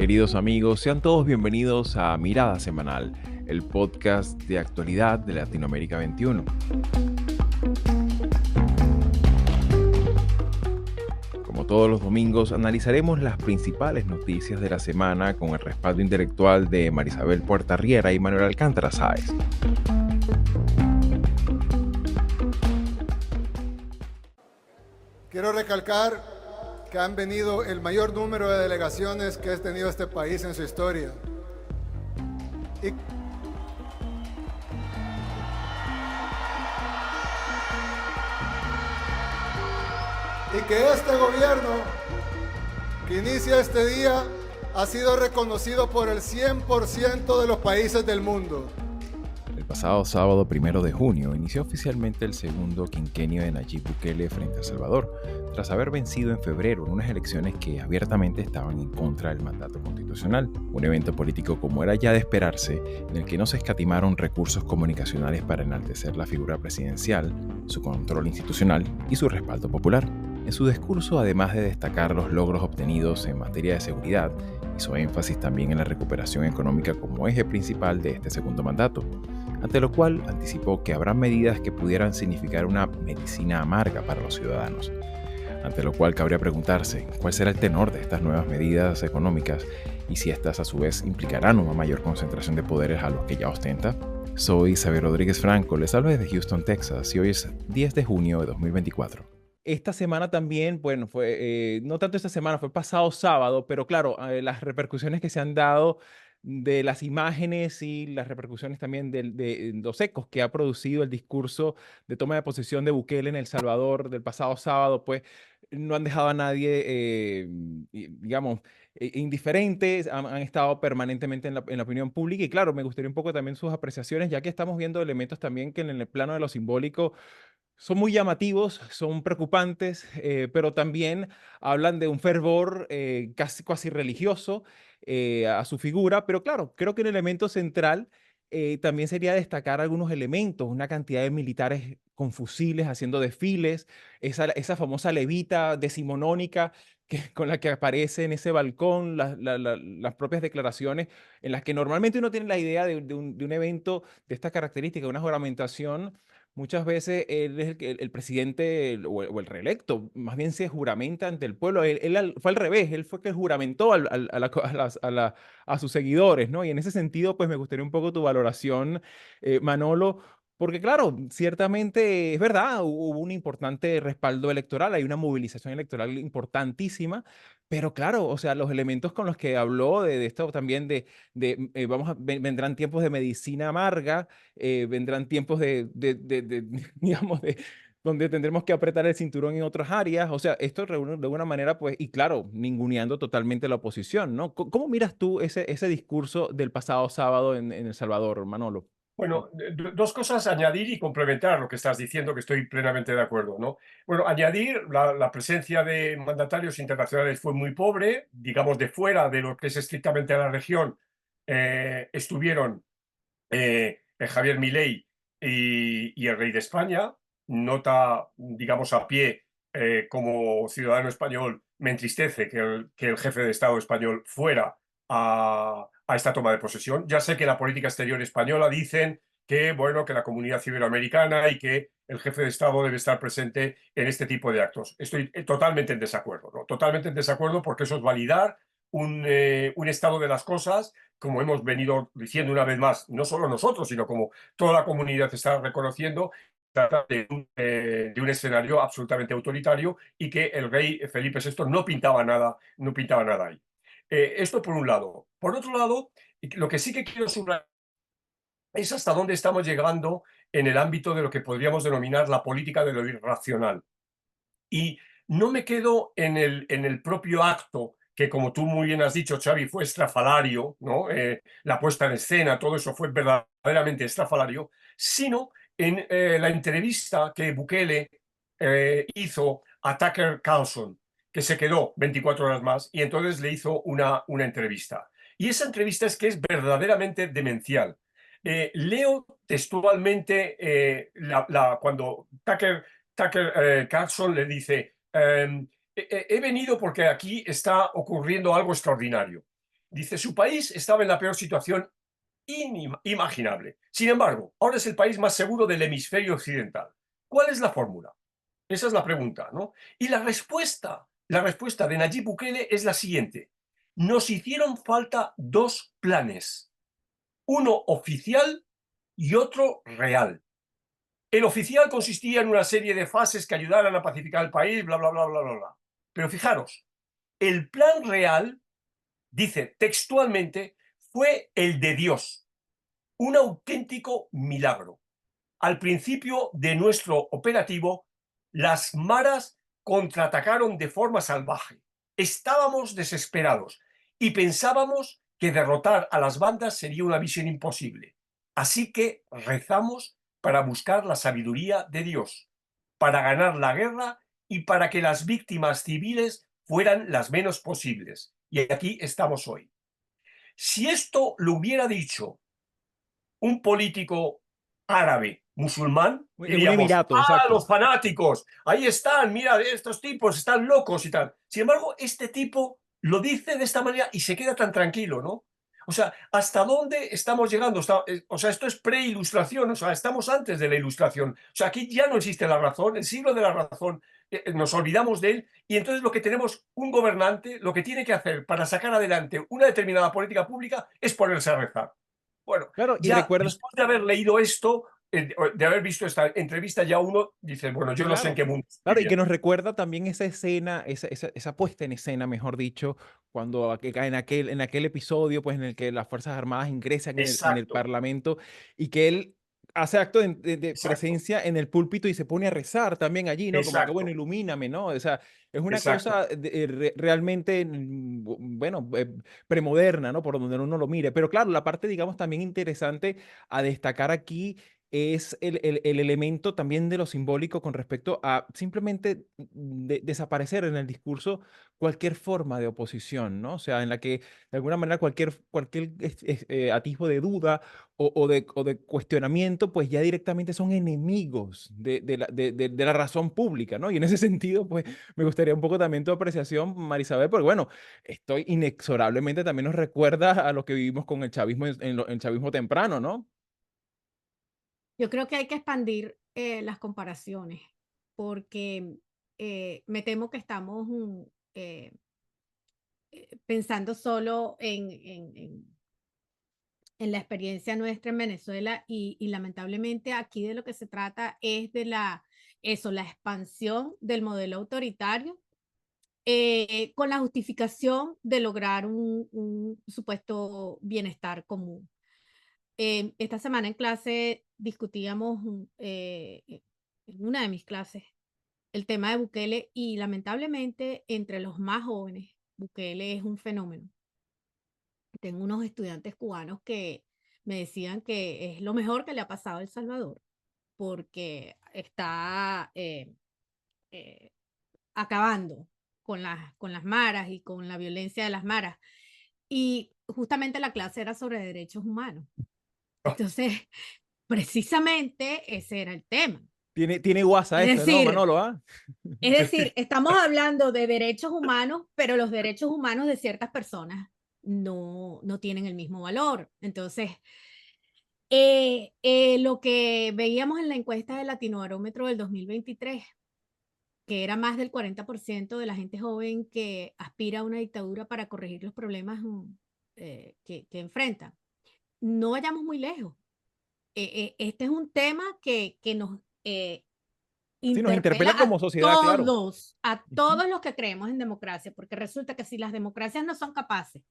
Queridos amigos, sean todos bienvenidos a Mirada Semanal, el podcast de actualidad de Latinoamérica 21. Como todos los domingos, analizaremos las principales noticias de la semana con el respaldo intelectual de Marisabel Puertarriera y Manuel Alcántara Sáez. Quiero recalcar que han venido el mayor número de delegaciones que ha tenido este país en su historia. Y que este gobierno que inicia este día ha sido reconocido por el 100% de los países del mundo. El pasado sábado 1 de junio inició oficialmente el segundo quinquenio de Nayib Bukele frente a El Salvador, tras haber vencido en febrero en unas elecciones que abiertamente estaban en contra del mandato constitucional. Un evento político como era ya de esperarse, en el que no se escatimaron recursos comunicacionales para enaltecer la figura presidencial, su control institucional y su respaldo popular. En su discurso, además de destacar los logros obtenidos en materia de seguridad, hizo énfasis también en la recuperación económica como eje principal de este segundo mandato, ante lo cual anticipó que habrá medidas que pudieran significar una medicina amarga para los ciudadanos. Ante lo cual cabría preguntarse cuál será el tenor de estas nuevas medidas económicas y si estas a su vez implicarán una mayor concentración de poderes a los que ya ostenta. Soy Xavier Rodríguez Franco, les hablo desde Houston, Texas, y hoy es 10 de junio de 2024. Esta semana también, bueno, no tanto esta semana, fue pasado sábado, pero claro, las repercusiones que se han dado de las imágenes y las repercusiones también de los ecos que ha producido el discurso de toma de posesión de Bukele en El Salvador del pasado sábado, pues no han dejado a nadie, digamos, indiferentes, han estado permanentemente en la opinión pública y claro, me gustaría un poco también sus apreciaciones, ya que estamos viendo elementos también que en el plano de lo simbólico son muy llamativos, son preocupantes, pero también hablan de un fervor casi religioso a su figura. Pero claro, creo que un elemento central también sería destacar algunos elementos, una cantidad de militares con fusiles haciendo desfiles, esa famosa levita decimonónica con la que aparece en ese balcón, las propias declaraciones en las que normalmente uno tiene la idea de un evento de esta característica, una juramentación. Muchas veces él es el presidente o el reelecto, más bien se juramenta ante el pueblo. Fue al revés, él fue que juramentó a sus seguidores, ¿no? Y en ese sentido, pues me gustaría un poco tu valoración, Manolo, porque claro, ciertamente es verdad, hubo un importante respaldo electoral, hay una movilización electoral importantísima, pero claro, o sea, los elementos con los que habló de esto también vendrán tiempos de medicina amarga, vendrán tiempos digamos, donde tendremos que apretar el cinturón en otras áreas. O sea, esto de alguna manera, pues, y claro, ninguneando totalmente la oposición, ¿no? ¿Cómo miras tú ese discurso del pasado sábado en El Salvador, Manolo? Bueno, dos cosas añadir y complementar lo que estás diciendo, que estoy plenamente de acuerdo, ¿no? Bueno, añadir, la presencia de mandatarios internacionales fue muy pobre, digamos, de fuera de lo que es estrictamente la región, estuvieron Javier Milei y el rey de España. Nota, digamos, a pie, como ciudadano español, me entristece que el jefe de Estado español fuera a esta toma de posesión. Ya sé que la política exterior española dicen que, bueno, que la comunidad iberoamericana y que el jefe de Estado debe estar presente en este tipo de actos. Estoy totalmente en desacuerdo, ¿no? Totalmente en desacuerdo, porque eso es validar un estado de las cosas, como hemos venido diciendo una vez más, no solo nosotros, sino como toda la comunidad está reconociendo, trata de un escenario absolutamente autoritario y que el rey Felipe VI no pintaba nada ahí. Esto por un lado. Por otro lado, lo que sí que quiero subrayar es hasta dónde estamos llegando en el ámbito de lo que podríamos denominar la política de lo irracional. Y no me quedo en el propio acto, que como tú muy bien has dicho, Xavi, fue estrafalario, ¿no? La puesta en escena, todo eso fue verdaderamente estrafalario, sino en la entrevista que Bukele hizo a Tucker Carlson, que se quedó 24 horas más y entonces le hizo una entrevista. Y esa entrevista es que es verdaderamente demencial. Leo textualmente cuando Tucker Carlson le dice, he venido porque aquí está ocurriendo algo extraordinario. Dice, su país estaba en la peor situación inimaginable. Sin embargo, ahora es el país más seguro del hemisferio occidental. ¿Cuál es la fórmula? Esa es la pregunta, ¿no? Y la respuesta de Nayib Bukele es la siguiente. Nos hicieron falta dos planes, uno oficial y otro real. El oficial consistía en una serie de fases que ayudaran a pacificar el país, bla, bla, bla, bla, bla, bla. Pero fijaros, el plan real, dice textualmente, fue el de Dios, un auténtico milagro. Al principio de nuestro operativo, las maras contraatacaron de forma salvaje. Estábamos desesperados y pensábamos que derrotar a las bandas sería una misión imposible. Así que rezamos para buscar la sabiduría de Dios, para ganar la guerra y para que las víctimas civiles fueran las menos posibles. Y aquí estamos hoy. Si esto lo hubiera dicho un político árabe, musulmán, En un diríamos, emirato, ah, exacto. los fanáticos, ahí están, mira, estos tipos están locos y tal. Sin embargo, este tipo lo dice de esta manera y se queda tan tranquilo, ¿no? O sea, ¿hasta dónde estamos llegando? O sea, esto es preilustración, o sea, estamos antes de la ilustración. O sea, aquí ya no existe la razón, el siglo de la razón, nos olvidamos de él y entonces lo que tenemos, un gobernante, lo que tiene que hacer para sacar adelante una determinada política pública es ponerse a rezar. Bueno, Claro, y ya recuerda, después de haber leído esto, de haber visto esta entrevista, ya uno dice, bueno, yo no sé en claro, qué mundo estoy claro, y que viviendo. nos recuerda también esa escena, esa puesta en escena, mejor dicho, cuando en aquel episodio, pues en el que las Fuerzas Armadas ingresan en el Exacto, Parlamento y que él hace acto de exacto, presencia en el púlpito y se pone a rezar también allí, ¿no? Como que, bueno, exacto, ilumíname, ¿no? O sea, es una exacto. cosa realmente, bueno, premoderna, ¿no? Por donde uno lo mire. Pero claro, la parte, digamos, también interesante a destacar aquí es el elemento también de lo simbólico con respecto a simplemente desaparecer en el discurso cualquier forma de oposición, ¿no? O sea, en la que de alguna manera cualquier atisbo de duda o de cuestionamiento, pues ya directamente son enemigos de la razón pública, ¿no? Y en ese sentido, pues me gustaría un poco también tu apreciación, Marisabel, porque bueno, estoy inexorablemente también nos recuerda a lo que vivimos con el chavismo en el chavismo temprano, ¿no? Yo creo que hay que expandir las comparaciones, porque me temo que estamos eh, pensando solo en la experiencia nuestra en Venezuela y lamentablemente aquí de lo que se trata es de la expansión del modelo autoritario con la justificación de lograr un supuesto bienestar común. Esta semana en clase discutíamos en una de mis clases el tema de Bukele y lamentablemente entre los más jóvenes, Bukele es un fenómeno. Tengo unos estudiantes cubanos que me decían que es lo mejor que le ha pasado a El Salvador porque está eh, acabando con las maras y con la violencia de las maras. Y justamente la clase era sobre derechos humanos. Entonces, precisamente ese era el tema. Tiene guasa Es esto, ¿no, decir, Manolo? ¿Ah? estamos hablando de derechos humanos, pero los derechos humanos de ciertas personas no tienen el mismo valor. Entonces, lo que veíamos en la encuesta del Latinobarómetro del 2023, que era más del 40% de la gente joven que aspira a una dictadura para corregir los problemas que enfrenta. No vayamos muy lejos. Este es un tema que nos Sí, nos interpela interpela como sociedad, claro. a Ujú. todos los que creemos en democracia, porque resulta que si las democracias no son capaces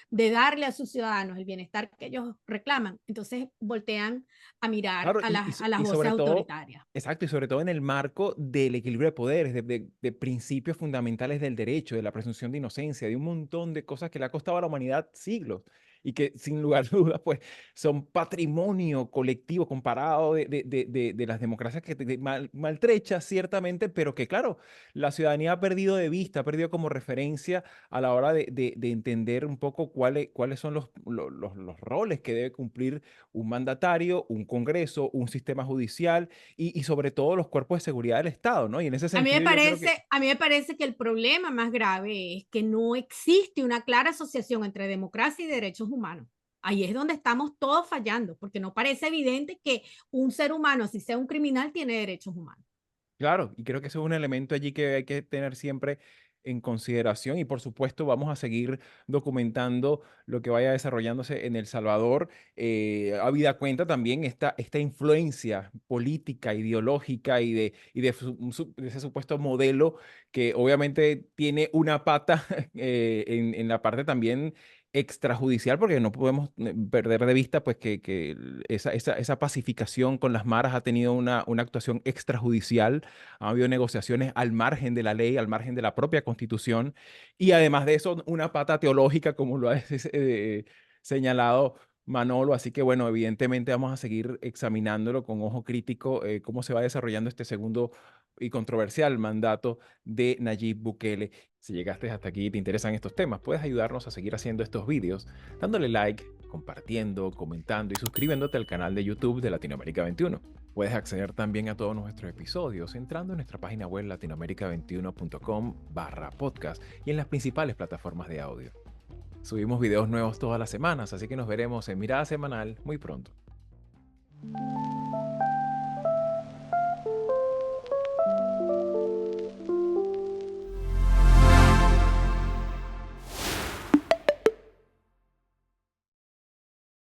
de darle a sus ciudadanos el bienestar que ellos reclaman, entonces voltean a mirar Claro, a las y voces sobre todo, autoritarias. exacto, y sobre todo en el marco del equilibrio de poderes, de principios fundamentales del derecho, de la presunción de inocencia, de un montón de cosas que le ha costado a la humanidad siglos. y que sin lugar a dudas pues son patrimonio colectivo comparado de las democracias que maltrechas ciertamente, pero que claro, la ciudadanía ha perdido de vista, ha perdido como referencia a la hora de entender un poco cuáles son los roles que debe cumplir un mandatario, un Congreso, un sistema judicial y sobre todo los cuerpos de seguridad del Estado, ¿no? Y en ese sentido yo creo que... A mí me parece que el problema más grave es que no existe una clara asociación entre democracia y derechos humanos. Ahí es donde estamos todos fallando, porque no parece evidente que un ser humano, si sea un criminal, tiene derechos humanos. Claro, y creo que eso es un elemento allí que hay que tener siempre en consideración y por supuesto vamos a seguir documentando lo que vaya desarrollándose en El Salvador, habida cuenta también esta influencia política, ideológica de ese supuesto modelo que obviamente tiene una pata en la parte también extrajudicial, porque no podemos perder de vista pues que esa pacificación con las maras ha tenido una actuación extrajudicial. Ha habido negociaciones al margen de la ley, al margen de la propia Constitución, y además de eso, una pata teológica, como lo ha señalado Manolo. Así que, bueno, evidentemente vamos a seguir examinándolo con ojo crítico, cómo se va desarrollando este segundo y controversial mandato de Nayib Bukele. Si llegaste hasta aquí y te interesan estos temas, puedes ayudarnos a seguir haciendo estos vídeos, dándole like, compartiendo, comentando y suscribiéndote al canal de YouTube de Latinoamérica 21. Puedes acceder también a todos nuestros episodios entrando en nuestra página web latinoamerica21.com/podcast y en las principales plataformas de audio. Subimos videos nuevos todas las semanas, así que nos veremos en Mirada Semanal muy pronto.